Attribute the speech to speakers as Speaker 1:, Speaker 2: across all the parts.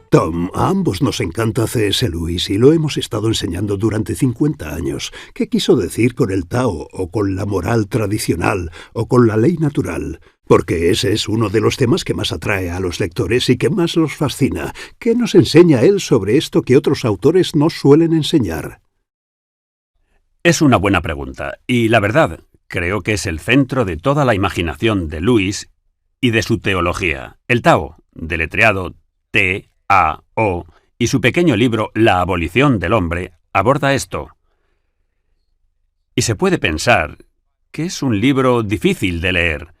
Speaker 1: Tom, a ambos nos encanta C.S. Lewis y lo hemos estado enseñando durante 50 años. ¿Qué quiso decir con el Tao, o con la moral tradicional, o con la ley natural? Porque ese es uno de los temas que más atrae a los lectores y que más los fascina. ¿Qué nos enseña él sobre esto que otros autores no suelen enseñar?
Speaker 2: Es una buena pregunta, y la verdad, creo que es el centro de toda la imaginación de Lewis y de su teología. El Tao, deletreado T-A-O, y su pequeño libro La abolición del hombre, aborda esto. Y se puede pensar que es un libro difícil de leer,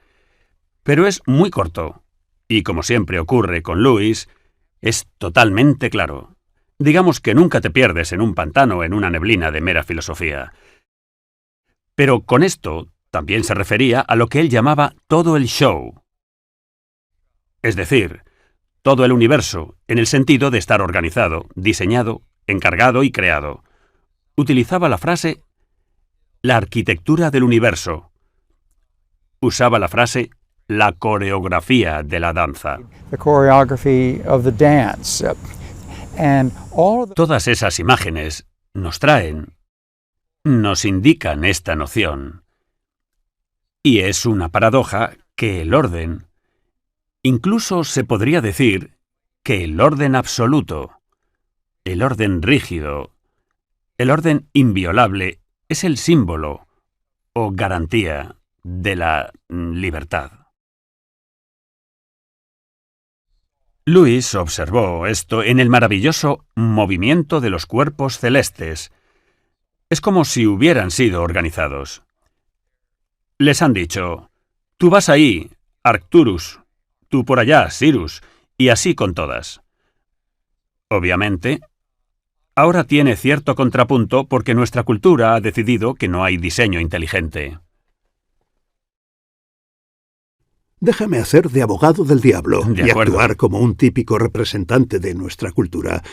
Speaker 2: pero es muy corto, y como siempre ocurre con Lewis, es totalmente claro. Digamos que nunca te pierdes en un pantano en una neblina de mera filosofía. Pero con esto también se refería a lo que él llamaba todo el show. Es decir, todo el universo, en el sentido de estar organizado, diseñado, encargado y creado. Utilizaba la frase la arquitectura del universo. Usaba la frase la coreografía de la danza. Todas esas imágenes nos indican esta noción. Y es una paradoja que el orden, incluso se podría decir que el orden absoluto, el orden rígido, el orden inviolable, es el símbolo o garantía de la libertad. Lewis observó esto en el maravilloso movimiento de los cuerpos celestes. Es como si hubieran sido organizados. Les han dicho, tú vas ahí, Arcturus, tú por allá, Sirius, y así con todas. Obviamente, ahora tiene cierto contrapunto porque nuestra cultura ha decidido que no hay diseño inteligente.
Speaker 1: Déjame hacer de abogado del diablo
Speaker 2: De
Speaker 1: y
Speaker 2: acuerdo.
Speaker 1: actuar como un típico representante de nuestra cultura.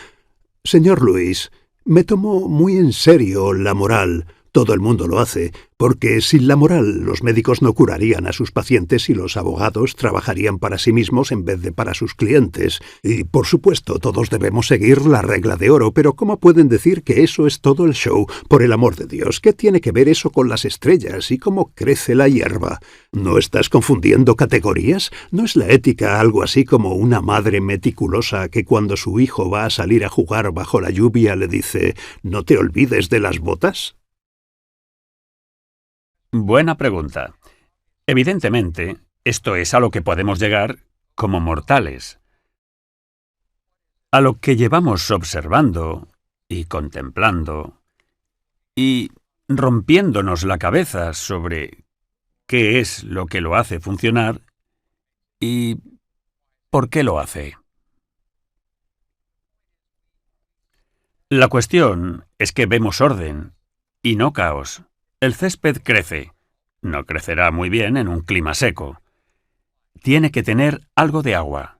Speaker 1: Señor Lewis, me tomo muy en serio la moral. Todo el mundo lo hace, porque sin la moral los médicos no curarían a sus pacientes y los abogados trabajarían para sí mismos en vez de para sus clientes. Y, por supuesto, todos debemos seguir la regla de oro, pero ¿cómo pueden decir que eso es todo el show? Por el amor de Dios, ¿qué tiene que ver eso con las estrellas y cómo crece la hierba? ¿No estás confundiendo categorías? ¿No es la ética algo así como una madre meticulosa que cuando su hijo va a salir a jugar bajo la lluvia le dice «¿No te olvides de las botas»?
Speaker 2: Buena pregunta. Evidentemente, esto es a lo que podemos llegar como mortales. A lo que llevamos observando y contemplando y rompiéndonos la cabeza sobre qué es lo que lo hace funcionar y por qué lo hace. La cuestión es que vemos orden y no caos. El césped crece. No crecerá muy bien en un clima seco. Tiene que tener algo de agua.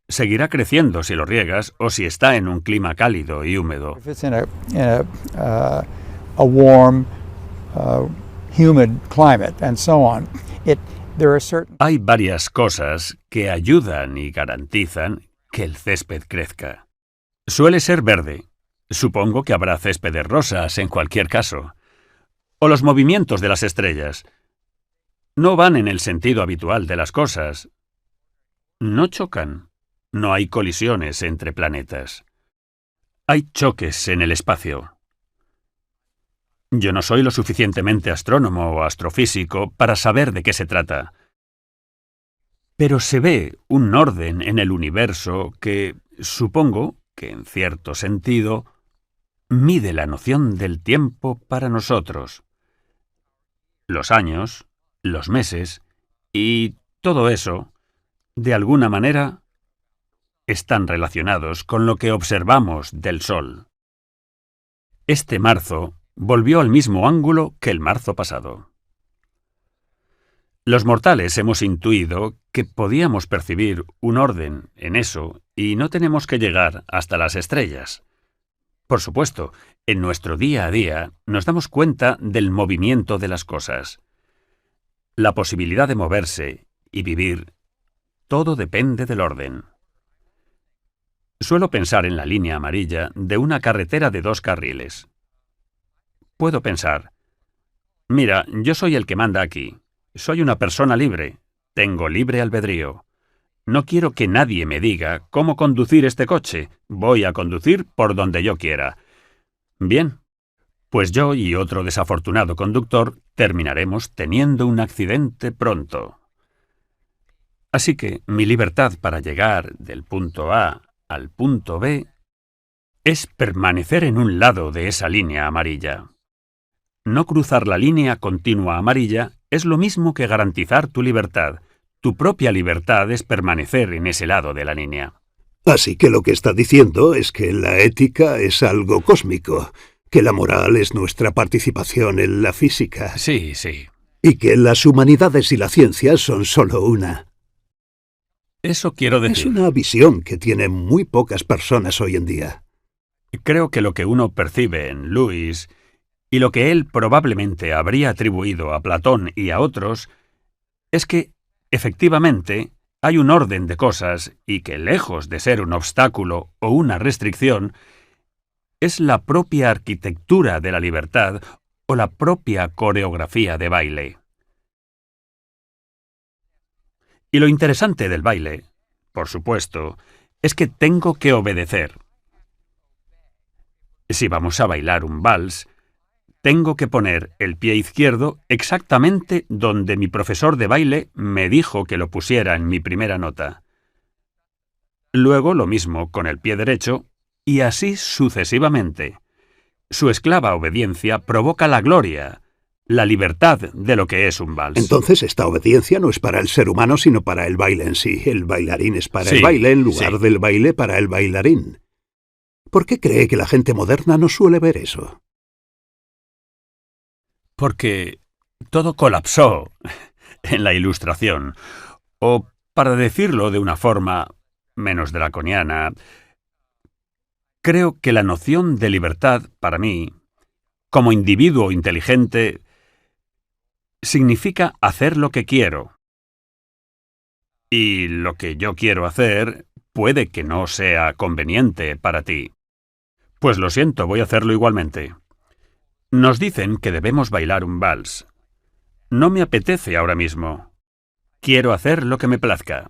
Speaker 2: Seguirá creciendo si lo riegas o si está en un clima cálido y húmedo. Hay varias cosas que ayudan y garantizan que el césped crezca. Suele ser verde. Supongo que habrá céspedes rosas en cualquier caso. O los movimientos de las estrellas. No van en el sentido habitual de las cosas. No chocan. No hay colisiones entre planetas. Hay choques en el espacio. Yo no soy lo suficientemente astrónomo o astrofísico para saber de qué se trata. Pero se ve un orden en el universo que, supongo que en cierto sentido, mide la noción del tiempo para nosotros. Los años, los meses y todo eso, de alguna manera, están relacionados con lo que observamos del Sol. Este marzo volvió al mismo ángulo que el marzo pasado. Los mortales hemos intuido que podíamos percibir un orden en eso y no tenemos que llegar hasta las estrellas. Por supuesto, en nuestro día a día nos damos cuenta del movimiento de las cosas. La posibilidad de moverse y vivir, todo depende del orden. Suelo pensar en la línea amarilla de una carretera de 2 carriles. Puedo pensar, mira, yo soy el que manda aquí. Soy una persona libre. Tengo libre albedrío. No quiero que nadie me diga cómo conducir este coche. Voy a conducir por donde yo quiera. Bien, pues yo y otro desafortunado conductor terminaremos teniendo un accidente pronto. Así que mi libertad para llegar del punto A al punto B es permanecer en un lado de esa línea amarilla. No cruzar la línea continua amarilla es lo mismo que garantizar tu libertad. Tu propia libertad es permanecer en ese lado de la línea.
Speaker 1: Así que lo que está diciendo es que la ética es algo cósmico, que la moral es nuestra participación en la física.
Speaker 2: Sí, sí.
Speaker 1: Y que las humanidades y la ciencia son solo una.
Speaker 2: Eso quiero decir.
Speaker 1: Es una visión que tienen muy pocas personas hoy en día.
Speaker 2: Creo que lo que uno percibe en Lewis y lo que él probablemente habría atribuido a Platón y a otros es que, efectivamente, hay un orden de cosas y que, lejos de ser un obstáculo o una restricción, es la propia arquitectura de la libertad o la propia coreografía de baile. Y lo interesante del baile, por supuesto, es que tengo que obedecer. Si vamos a bailar un vals, tengo que poner el pie izquierdo exactamente donde mi profesor de baile me dijo que lo pusiera en mi primera nota. Luego lo mismo con el pie derecho y así sucesivamente. Su esclava obediencia provoca la gloria, la libertad de lo que es un vals.
Speaker 1: Entonces esta obediencia no es para el ser humano, sino para el baile en sí. El bailarín es para el baile en lugar del baile para el bailarín. ¿Por qué cree que la gente moderna no suele ver eso?
Speaker 2: Porque todo colapsó en la Ilustración. O, para decirlo de una forma menos draconiana, creo que la noción de libertad, para mí, como individuo inteligente, significa hacer lo que quiero. Y lo que yo quiero hacer puede que no sea conveniente para ti. Pues lo siento, voy a hacerlo igualmente. Nos dicen que debemos bailar un vals. No me apetece ahora mismo. Quiero hacer lo que me plazca.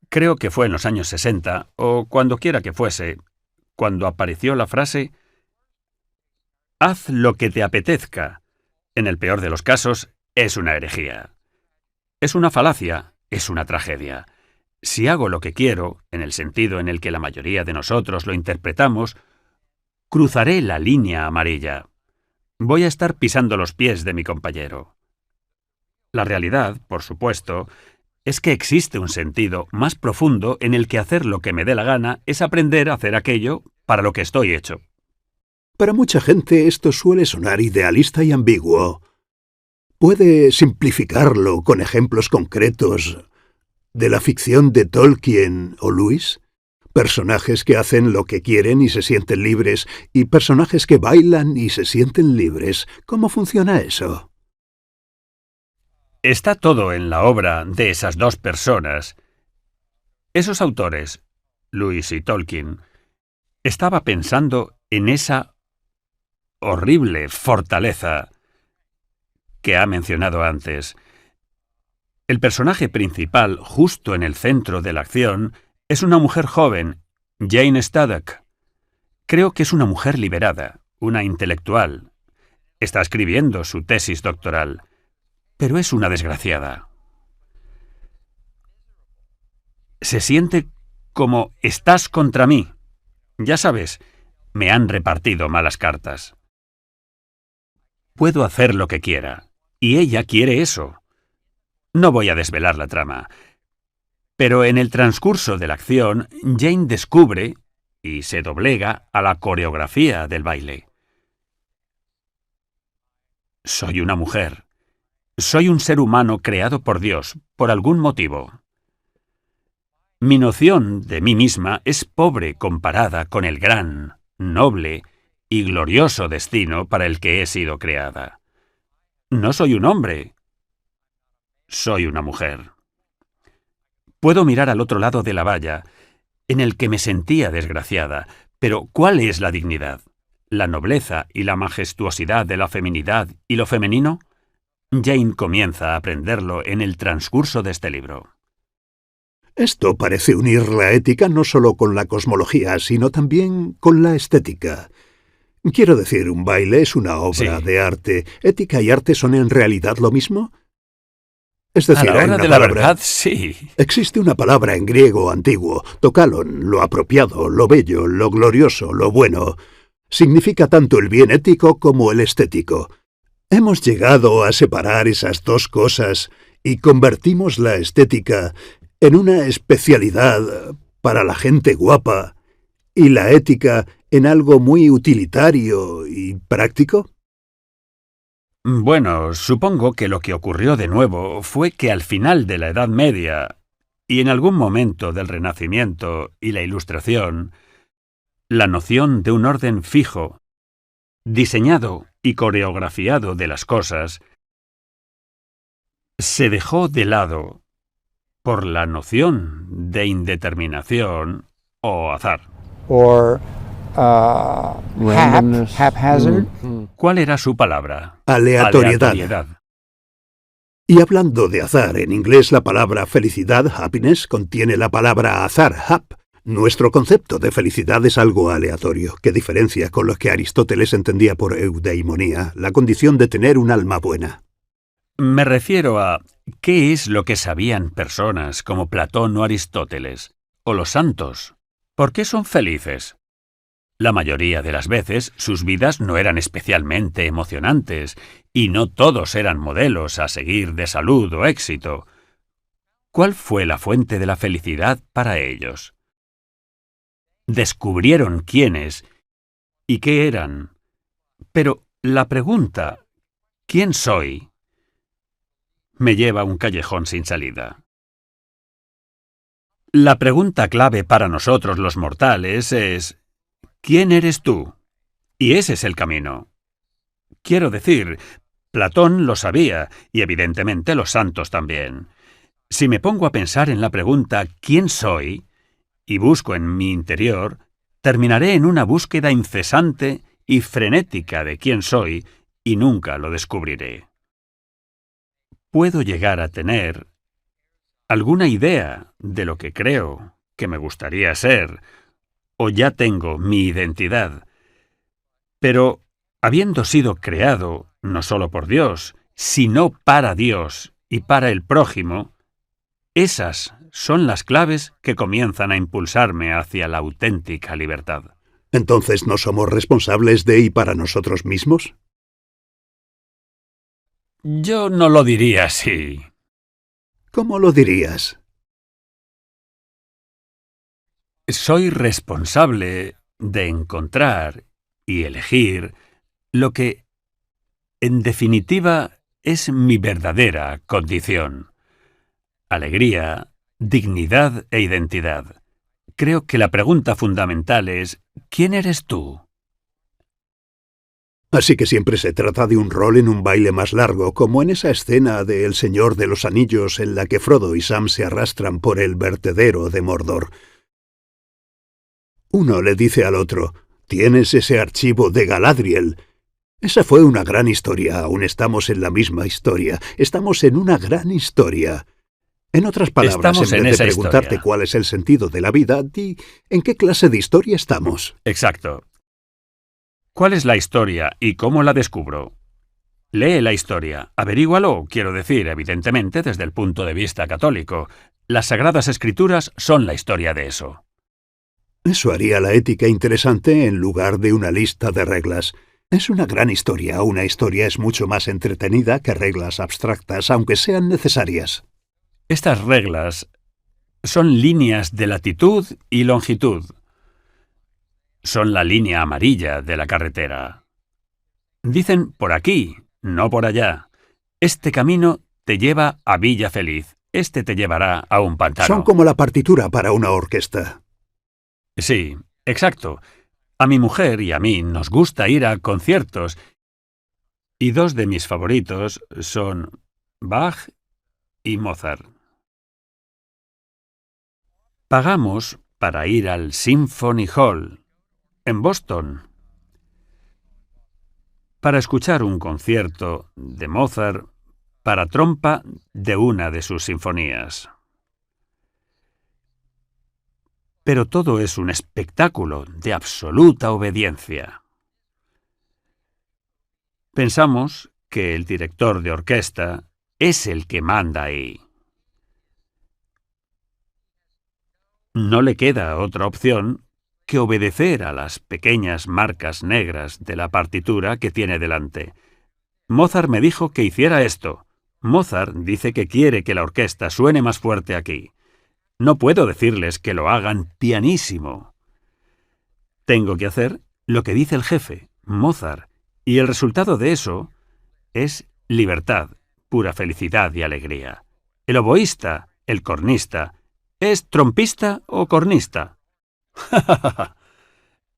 Speaker 2: Creo que fue en los años 60, o cuando quiera que fuese, cuando apareció la frase «Haz lo que te apetezca». En el peor de los casos, es una herejía. Es una falacia, es una tragedia. Si hago lo que quiero, en el sentido en el que la mayoría de nosotros lo interpretamos, cruzaré la línea amarilla. Voy a estar pisando los pies de mi compañero. La realidad, por supuesto, es que existe un sentido más profundo en el que hacer lo que me dé la gana es aprender a hacer aquello para lo que estoy hecho.
Speaker 1: Para mucha gente esto suele sonar idealista y ambiguo. ¿Puede simplificarlo con ejemplos concretos de la ficción de Tolkien o Lewis? Personajes que hacen lo que quieren y se sienten libres, y personajes que bailan y se sienten libres. ¿Cómo funciona eso?
Speaker 2: Está todo en la obra de esas dos personas. Esos autores, Lewis y Tolkien, estaba pensando en esa horrible fortaleza que ha mencionado antes. El personaje principal, justo en el centro de la acción, es una mujer joven, Jane Staddock. Creo que es una mujer liberada, una intelectual. Está escribiendo su tesis doctoral, pero es una desgraciada. Se siente como «estás contra mí». Ya sabes, me han repartido malas cartas. Puedo hacer lo que quiera, y ella quiere eso. No voy a desvelar la trama. Pero en el transcurso de la acción, Jane descubre y se doblega a la coreografía del baile. Soy una mujer. Soy un ser humano creado por Dios, por algún motivo. Mi noción de mí misma es pobre comparada con el gran, noble y glorioso destino para el que he sido creada. No soy un hombre. Soy una mujer. Puedo mirar al otro lado de la valla en el que me sentía desgraciada. Pero ¿cuál es la dignidad? ¿La nobleza y la majestuosidad de la feminidad y lo femenino? Jane comienza a aprenderlo en el transcurso de este libro.
Speaker 1: Esto parece unir la ética no solo con la cosmología, sino también con la estética. Quiero decir, un baile es una obra de arte. ¿Ética y arte son en realidad lo mismo? Es decir,
Speaker 2: a la hora de la verdad, sí.
Speaker 1: Existe una palabra en griego antiguo, tokalon, lo apropiado, lo bello, lo glorioso, lo bueno. Significa tanto el bien ético como el estético. Hemos llegado a separar esas dos cosas y convertimos la estética en una especialidad para la gente guapa y la ética en algo muy utilitario y práctico.
Speaker 2: Bueno, supongo que lo que ocurrió de nuevo fue que al final de la Edad Media y en algún momento del Renacimiento y la Ilustración, la noción de un orden fijo, diseñado y coreografiado de las cosas, se dejó de lado por la noción de indeterminación o azar.
Speaker 3: Haphazard.
Speaker 2: ¿Cuál era su palabra?
Speaker 1: Aleatoriedad. Y hablando de azar, en inglés la palabra felicidad, happiness, contiene la palabra azar, hap. Nuestro concepto de felicidad es algo aleatorio, que diferencia con lo que Aristóteles entendía por eudaimonía, la condición de tener un alma buena.
Speaker 2: Me refiero a ¿qué es lo que sabían personas como Platón o Aristóteles, o los santos? ¿Por qué son felices? La mayoría de las veces sus vidas no eran especialmente emocionantes, y no todos eran modelos a seguir de salud o éxito. ¿Cuál fue la fuente de la felicidad para ellos? Descubrieron quiénes y qué eran. Pero la pregunta, ¿quién soy?, me lleva a un callejón sin salida. La pregunta clave para nosotros los mortales es ¿quién eres tú? Y ese es el camino. Quiero decir, Platón lo sabía, y evidentemente los santos también. Si me pongo a pensar en la pregunta ¿quién soy?, y busco en mi interior, terminaré en una búsqueda incesante y frenética de quién soy, y nunca lo descubriré. Puedo llegar a tener alguna idea de lo que creo que me gustaría ser, o ya tengo mi identidad. Pero, habiendo sido creado no solo por Dios, sino para Dios y para el prójimo, esas son las claves que comienzan a impulsarme hacia la auténtica libertad.
Speaker 1: ¿Entonces no somos responsables de y para nosotros mismos?
Speaker 2: Yo no lo diría así.
Speaker 1: ¿Cómo lo dirías?
Speaker 2: Soy responsable de encontrar y elegir lo que, en definitiva, es mi verdadera condición. Alegría, dignidad e identidad. Creo que la pregunta fundamental es ¿quién eres tú?
Speaker 1: Así que siempre se trata de un rol en un baile más largo, como en esa escena de El Señor de los Anillos en la que Frodo y Sam se arrastran por el vertedero de Mordor. Uno le dice al otro, «¿Tienes ese archivo de Galadriel?» Esa fue una gran historia, aún estamos en la misma historia, estamos en una gran historia. En otras palabras,
Speaker 2: Estamos
Speaker 1: en
Speaker 2: en
Speaker 1: vez de
Speaker 2: esa
Speaker 1: preguntarte
Speaker 2: historia.
Speaker 1: cuál es el sentido de la vida, di ¿en qué clase de historia estamos?
Speaker 2: Exacto. ¿Cuál es la historia y cómo la descubro? Lee la historia, averígualo, quiero decir, evidentemente, desde el punto de vista católico. Las Sagradas Escrituras son la historia de eso.
Speaker 1: Eso haría la ética interesante en lugar de una lista de reglas. Es una gran historia. Una historia es mucho más entretenida que reglas abstractas, aunque sean necesarias.
Speaker 2: Estas reglas son líneas de latitud y longitud. Son la línea amarilla de la carretera. Dicen por aquí, no por allá. Este camino te lleva a Villa Feliz. Este te llevará a un pantano.
Speaker 1: Son como la partitura para una orquesta.
Speaker 2: Sí, exacto. A mi mujer y a mí nos gusta ir a conciertos. Y dos de mis favoritos son Bach y Mozart. Pagamos para ir al Symphony Hall, en Boston, para escuchar un concierto de Mozart para trompa de una de sus sinfonías. Pero todo es un espectáculo de absoluta obediencia. Pensamos que el director de orquesta es el que manda ahí. No le queda otra opción que obedecer a las pequeñas marcas negras de la partitura que tiene delante. Mozart me dijo que hiciera esto. Mozart dice que quiere que la orquesta suene más fuerte aquí. No puedo decirles que lo hagan pianísimo. Tengo que hacer lo que dice el jefe, Mozart, y el resultado de eso es libertad, pura felicidad y alegría. El oboísta, el cornista, ¿es trompista o cornista?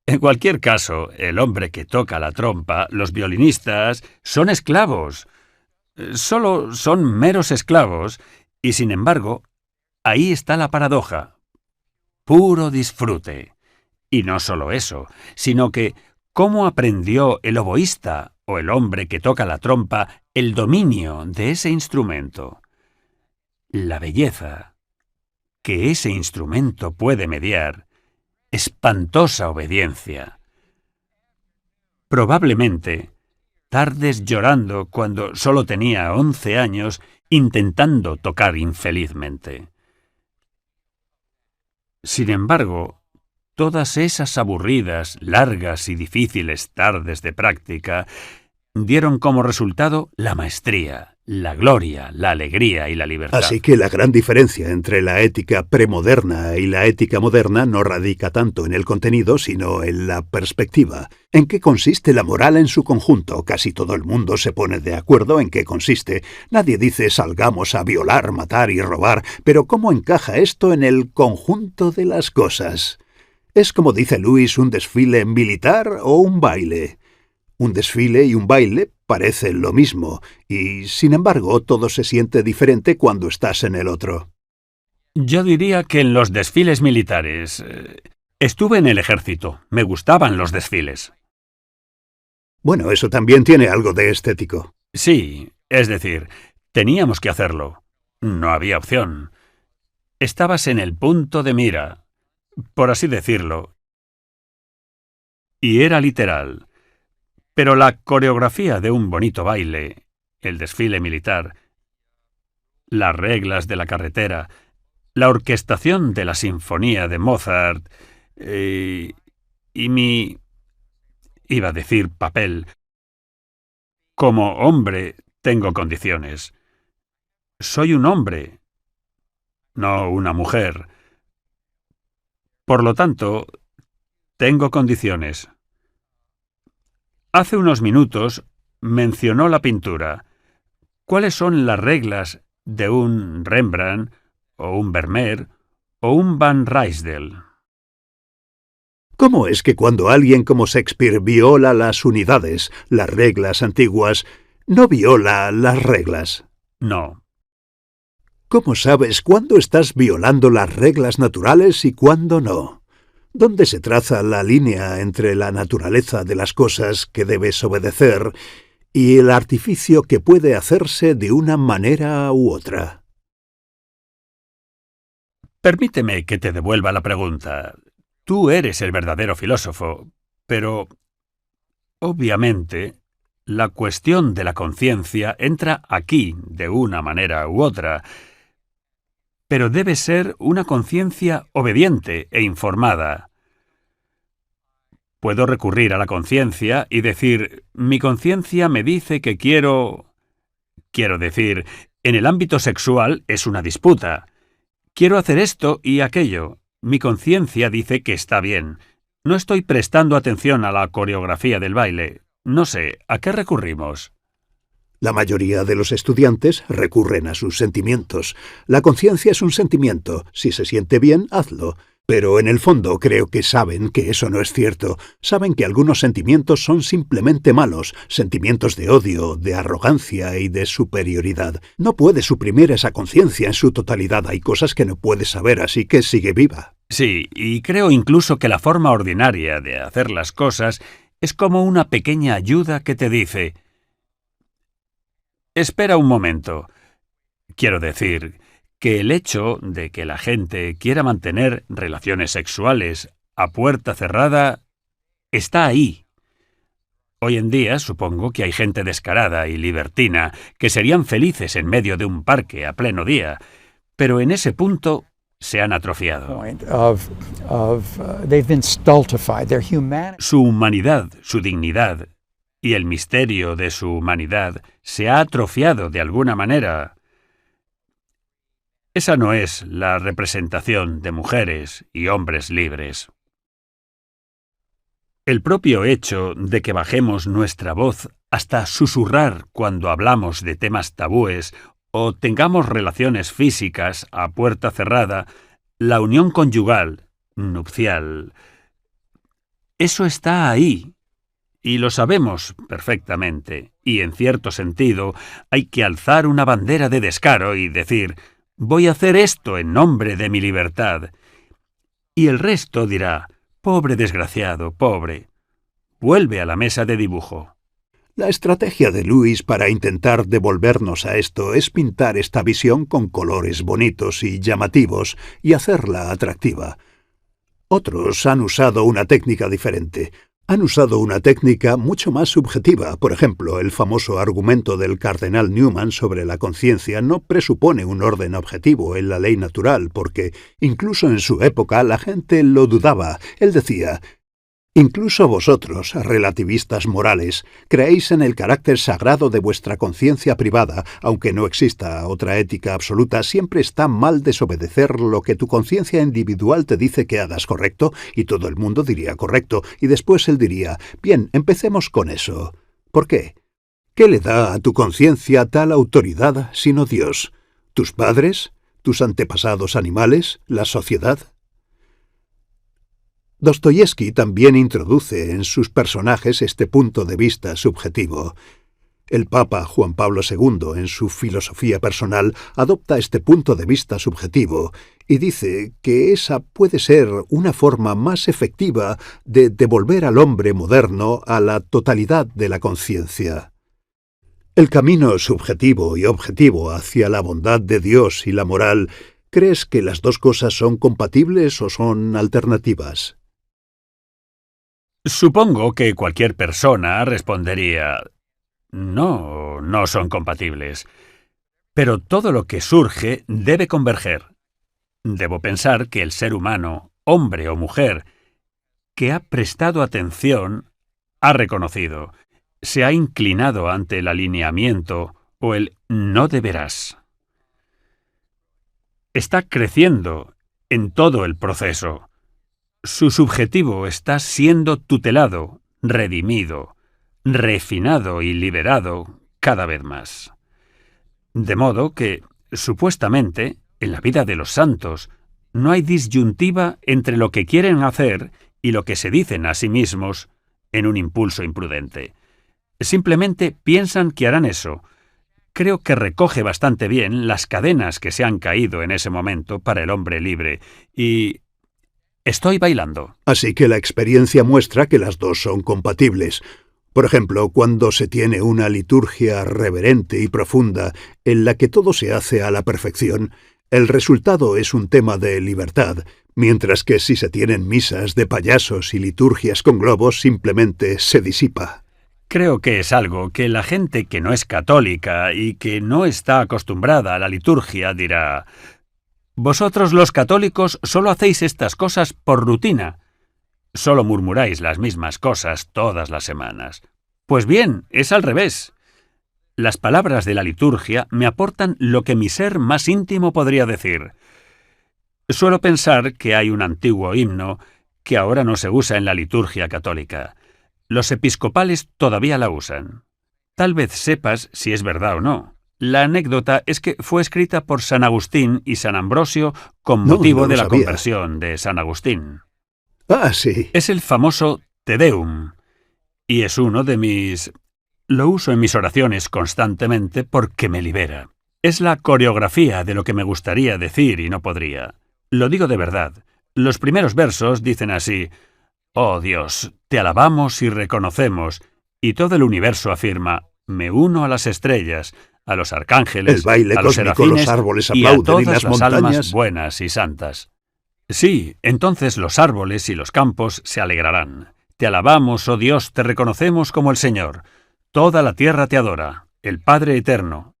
Speaker 2: En cualquier caso, el hombre que toca la trompa, los violinistas, son esclavos. Solo son meros esclavos, y sin embargo, ahí está la paradoja. Puro disfrute. Y no solo eso, sino que ¿cómo aprendió el oboísta o el hombre que toca la trompa el dominio de ese instrumento? La belleza que ese instrumento puede mediar, espantosa obediencia. Probablemente tardes llorando cuando solo tenía 11 años intentando tocar infelizmente. Sin embargo, todas esas aburridas, largas y difíciles tardes de práctica dieron como resultado la maestría, la gloria, la alegría y la libertad.
Speaker 1: Así que la gran diferencia entre la ética premoderna y la ética moderna no radica tanto en el contenido, sino en la perspectiva. ¿En qué consiste la moral en su conjunto? Casi todo el mundo se pone de acuerdo en qué consiste. Nadie dice salgamos a violar, matar y robar, pero ¿cómo encaja esto en el conjunto de las cosas? ¿Es, como dice Lewis, un desfile militar o un baile? Un desfile y un baile parecen lo mismo, y, sin embargo, todo se siente diferente cuando estás en el otro.
Speaker 2: Yo diría que en los desfiles militares... estuve en el ejército. Me gustaban los desfiles.
Speaker 1: Bueno, eso también tiene algo de estético.
Speaker 2: Sí, es decir, teníamos que hacerlo. No había opción. Estabas en el punto de mira, por así decirlo. Y era literal. Pero la coreografía de un bonito baile, el desfile militar, las reglas de la carretera, la orquestación de la sinfonía de Mozart y mi... iba a decir papel. Como hombre tengo condiciones. Soy un hombre, no una mujer. Por lo tanto, tengo condiciones. Hace unos minutos mencionó la pintura. ¿Cuáles son las reglas de un Rembrandt, o un Vermeer, o un Van Rysdel?
Speaker 1: ¿Cómo es que cuando alguien como Shakespeare viola las unidades, las reglas antiguas, no viola las reglas?
Speaker 2: No.
Speaker 1: ¿Cómo sabes cuándo estás violando las reglas naturales y cuándo no? ¿Dónde se traza la línea entre la naturaleza de las cosas que debes obedecer y el artificio que puede hacerse de una manera u otra?
Speaker 2: Permíteme que te devuelva la pregunta. Tú eres el verdadero filósofo, pero, obviamente, la cuestión de la conciencia entra aquí de una manera u otra, pero debe ser una conciencia obediente e informada. Puedo recurrir a la conciencia y decir, mi conciencia me dice que quiero decir, en el ámbito sexual es una disputa. Quiero hacer esto y aquello. Mi conciencia dice que está bien. No estoy prestando atención a la coreografía del baile. No sé, ¿a qué recurrimos?
Speaker 1: La mayoría de los estudiantes recurren a sus sentimientos. La conciencia es un sentimiento. Si se siente bien, hazlo. Pero en el fondo creo que saben que eso no es cierto. Saben que algunos sentimientos son simplemente malos, sentimientos de odio, de arrogancia y de superioridad. No puedes suprimir esa conciencia en su totalidad. Hay cosas que no puedes saber, así que sigue viva.
Speaker 2: Sí, y creo incluso que la forma ordinaria de hacer las cosas es como una pequeña ayuda que te dice: espera un momento. Quiero decir que el hecho de que la gente quiera mantener relaciones sexuales a puerta cerrada está ahí. Hoy en día supongo que hay gente descarada y libertina que serían felices en medio de un parque a pleno día, pero en ese punto se han atrofiado.
Speaker 3: They've been stultified. Their humanity.
Speaker 2: Su humanidad, su dignidad y el misterio de su humanidad se ha atrofiado de alguna manera. Esa no es la representación de mujeres y hombres libres. El propio hecho de que bajemos nuestra voz hasta susurrar cuando hablamos de temas tabúes o tengamos relaciones físicas a puerta cerrada, la unión conyugal, nupcial, eso está ahí. Y lo sabemos perfectamente. Y en cierto sentido, hay que alzar una bandera de descaro y decir: voy a hacer esto en nombre de mi libertad. Y el resto dirá: pobre desgraciado, pobre. Vuelve a la mesa de dibujo.
Speaker 1: La estrategia de Lewis para intentar devolvernos a esto es pintar esta visión con colores bonitos y llamativos y hacerla atractiva. Otros han usado una técnica diferente. Han usado una técnica mucho más subjetiva. Por ejemplo, el famoso argumento del cardenal Newman sobre la conciencia no presupone un orden objetivo en la ley natural, porque incluso en su época la gente lo dudaba. Él decía: incluso vosotros, relativistas morales, creéis en el carácter sagrado de vuestra conciencia privada, aunque no exista otra ética absoluta. Siempre está mal desobedecer lo que tu conciencia individual te dice que hagas, ¿correcto? Y todo el mundo diría correcto, y después él diría: bien, empecemos con eso. ¿Por qué? ¿Qué le da a tu conciencia tal autoridad sino Dios? ¿Tus padres? ¿Tus antepasados animales? ¿La sociedad? Dostoyevsky también introduce en sus personajes este punto de vista subjetivo. El Papa Juan Pablo II, en su filosofía personal, adopta este punto de vista subjetivo y dice que esa puede ser una forma más efectiva de devolver al hombre moderno a la totalidad de la conciencia. El camino subjetivo y objetivo hacia la bondad de Dios y la moral, ¿crees que las dos cosas son compatibles o son alternativas?
Speaker 2: Supongo que cualquier persona respondería: no, no son compatibles. Pero todo lo que surge debe converger. Debo pensar que el ser humano, hombre o mujer, que ha prestado atención, ha reconocido, se ha inclinado ante el alineamiento o el no deberás. Está creciendo en todo el proceso. Su subjetivo está siendo tutelado, redimido, refinado y liberado cada vez más. De modo que, supuestamente, en la vida de los santos, no hay disyuntiva entre lo que quieren hacer y lo que se dicen a sí mismos en un impulso imprudente. Simplemente piensan que harán eso. Creo que recoge bastante bien las cadenas que se han caído en ese momento para el hombre libre y... estoy bailando.
Speaker 1: Así que la experiencia muestra que las dos son compatibles. Por ejemplo, cuando se tiene una liturgia reverente y profunda en la que todo se hace a la perfección, el resultado es un tema de libertad, mientras que si se tienen misas de payasos y liturgias con globos, simplemente se disipa.
Speaker 2: Creo que es algo que la gente que no es católica y que no está acostumbrada a la liturgia dirá: vosotros los católicos solo hacéis estas cosas por rutina. Solo murmuráis las mismas cosas todas las semanas. Pues bien, es al revés. Las palabras de la liturgia me aportan lo que mi ser más íntimo podría decir. Suelo pensar que hay un antiguo himno que ahora no se usa en la liturgia católica. Los episcopales todavía la usan. Tal vez sepas si es verdad o no. La anécdota es que fue escrita por San Agustín y San Ambrosio con
Speaker 1: No,
Speaker 2: motivo
Speaker 1: no lo
Speaker 2: de la
Speaker 1: sabía.
Speaker 2: conversión de San Agustín.
Speaker 1: Ah, sí.
Speaker 2: Es el famoso Te Deum, y es uno de mis... Lo uso en mis oraciones constantemente porque me libera. Es la coreografía de lo que me gustaría decir y no podría. Lo digo de verdad. Los primeros versos dicen así: «Oh Dios, te alabamos y reconocemos», y todo el universo afirma: «Me uno a las estrellas, a los arcángeles,
Speaker 1: El baile
Speaker 2: a los
Speaker 1: cósmico,
Speaker 2: serafines
Speaker 1: los árboles
Speaker 2: y a
Speaker 1: aplauden
Speaker 2: todas
Speaker 1: y las
Speaker 2: las almas
Speaker 1: montañas».
Speaker 2: buenas y santas». Sí, entonces los árboles y los campos se alegrarán. Te alabamos, oh Dios, te reconocemos como el Señor. Toda la tierra te adora, el Padre eterno.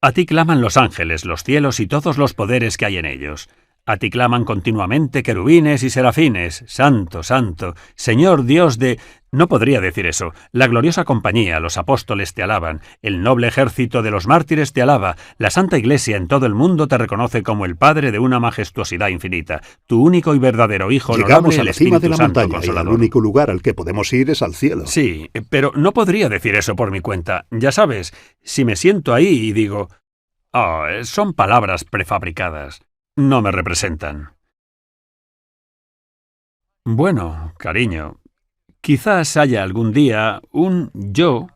Speaker 2: A ti claman los ángeles, los cielos y todos los poderes que hay en ellos. A ti claman continuamente querubines y serafines. Santo, santo, Señor Dios de... No podría decir eso. La gloriosa compañía, los apóstoles te alaban. El noble ejército de los mártires te alaba. La Santa Iglesia en todo el mundo te reconoce como el Padre de una majestuosidad infinita. Tu único y verdadero Hijo
Speaker 1: Llegamos
Speaker 2: honorable,
Speaker 1: a la
Speaker 2: el
Speaker 1: cima de
Speaker 2: Espíritu
Speaker 1: la
Speaker 2: Santo
Speaker 1: montaña y el
Speaker 2: Consolador.
Speaker 1: único lugar al que podemos ir es al cielo.
Speaker 2: Sí, pero no podría decir eso por mi cuenta. Ya sabes, si me siento ahí y digo... Oh, son palabras prefabricadas. No me representan. Bueno, cariño, quizás haya algún día un yo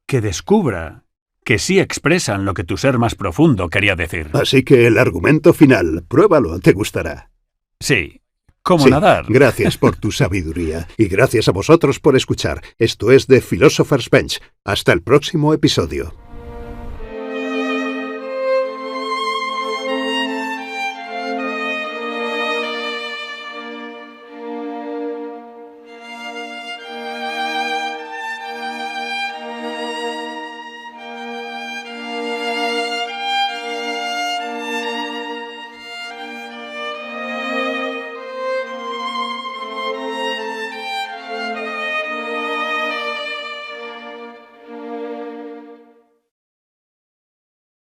Speaker 2: que descubra que sí expresan lo que tu ser más profundo quería decir.
Speaker 1: Así que el argumento final, pruébalo, te gustará.
Speaker 2: Sí, como
Speaker 1: Sí,
Speaker 2: nadar.
Speaker 1: gracias por tu sabiduría y gracias a vosotros por escuchar. Esto es The Philosopher's Bench. Hasta el próximo episodio.